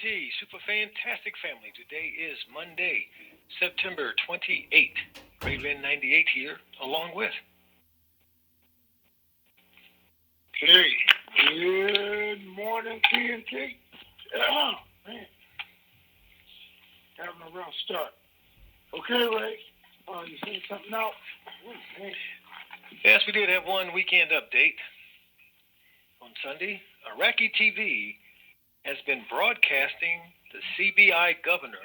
TNT, super fantastic family. Today is Monday, September 28th. Raven 98 here, along with. Hey, good morning, TNT. Oh, man. Having a rough start. Okay, Ray. You seen something out? Oh, Yes, we did have one weekend update. On Sunday, Iraqi TV has been broadcasting the CBI governor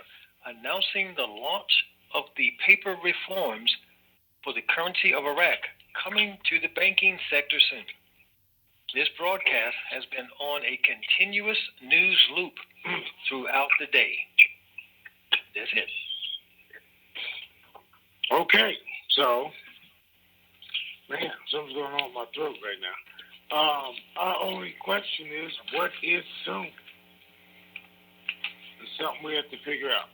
announcing the launch of the paper reforms for the currency of Iraq coming to the banking sector soon. This broadcast has been on a continuous news loop throughout the day. That's it. Okay, so, man, something's going on with my throat right now. Our only question is, what is soon? It's something we have to figure out.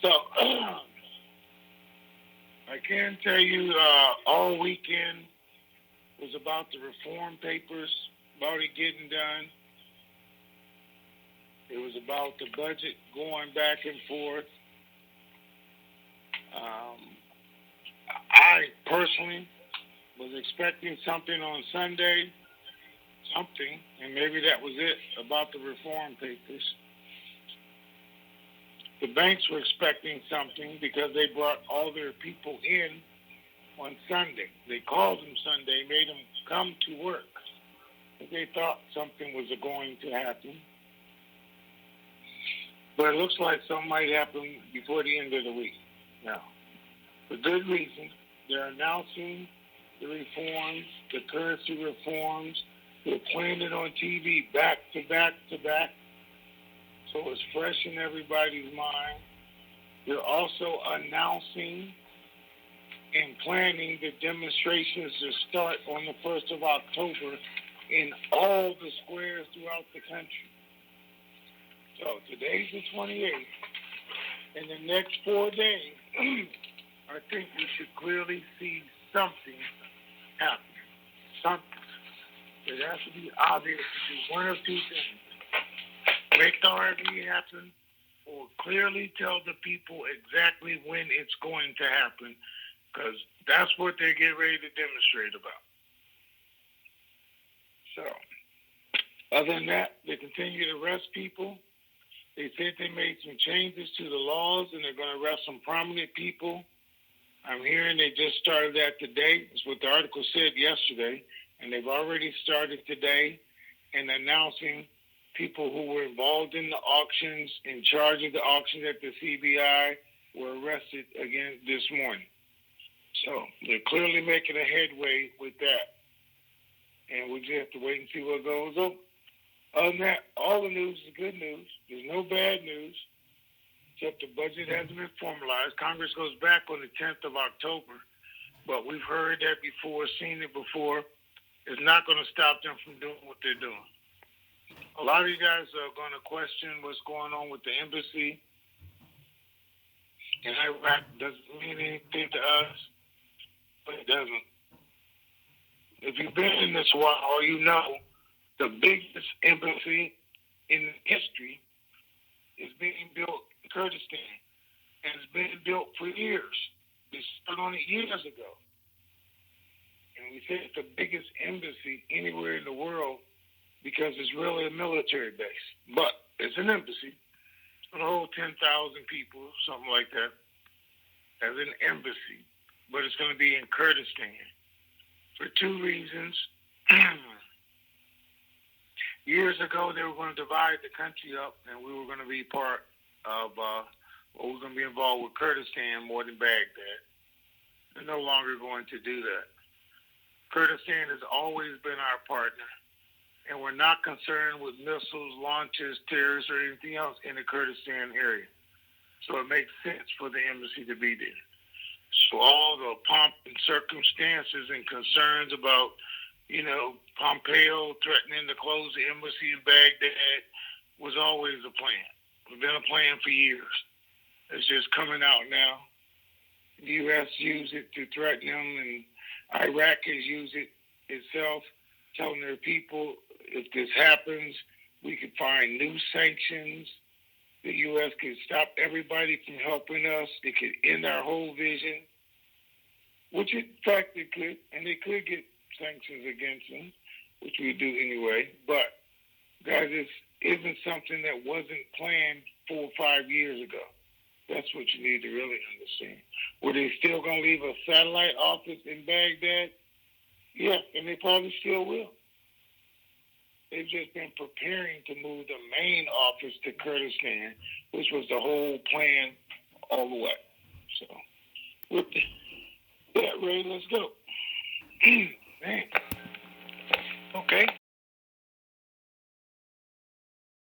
So, I can tell you all weekend was about the reform papers, about it getting done. It was about the budget going back and forth. I personally was expecting something on Sunday, and maybe that was it, about the reform papers. The banks were expecting something because they brought all their people in on Sunday. They called them Sunday, made them come to work. They thought something was going to happen. But it looks like something might happen before the end of the week. Now, for good reason, they're announcing the reforms, the currency reforms. They're playing it on TV back to back to back. So it's fresh in everybody's mind. They're also announcing and planning the demonstrations to start on the 1st of October in all the squares throughout the country. So today's the 28th. In the next 4 days, I think we should clearly see something happen. Something. It has to be obvious to do one of two things. Make the RV happen, or clearly tell the people exactly when it's going to happen, because that's what they get ready to demonstrate about. So, other than that, they continue to arrest people. They said they made some changes to the laws, and they're going to arrest some prominent people. I'm hearing they just started that today. That's what the article said yesterday. And they've already started today in announcing people who were involved in the auctions, in charge of the auctions at the CBI, were arrested again this morning. So they're clearly making a headway with that. And we just have to wait and see what goes on. Other than that, all the news is good news. There's no bad news, except the budget hasn't been formalized. Congress goes back on the 10th of October, but we've heard that before, seen it before. It's not going to stop them from doing what they're doing. A lot of you guys are going to question what's going on with the embassy in Iraq. Doesn't mean anything to us, but it doesn't. If you've been in this while, you know the biggest embassy in history is being built in Kurdistan, and it's been built for years. They started on it years ago. And we say it's the biggest embassy anywhere in the world because it's really a military base. But it's an embassy. It's going to hold 10,000 people, something like that, as an embassy. But it's going to be in Kurdistan for two reasons. Years ago, they were going to divide the country up, and we were going to be part of, we were going to be involved with Kurdistan more than Baghdad. They're no longer going to do that. Kurdistan has always been our partner, and we're not concerned with missiles, launches, terrorists, or anything else in the Kurdistan area. So it makes sense for the embassy to be there. So all the pomp and circumstances and concerns about, Pompeo threatening to close the embassy in Baghdad was always a plan. It's been a plan for years. It's just coming out now. The U.S. used it to threaten them, and Iraq has used it itself, telling their people, if this happens, We could find new sanctions. The U.S. could stop everybody from helping us. It could end our whole vision, which in fact it could, and they could get sanctions against them, which we do anyway. But, guys, this isn't something that wasn't planned 4 or 5 years ago. That's what you need to really understand. Were they still going to leave a satellite office in Baghdad? Yeah, and they probably still will. They've just been preparing to move the main office to Kurdistan, which was the whole plan all the way. So, with that, Ray, let's go. Man. Okay.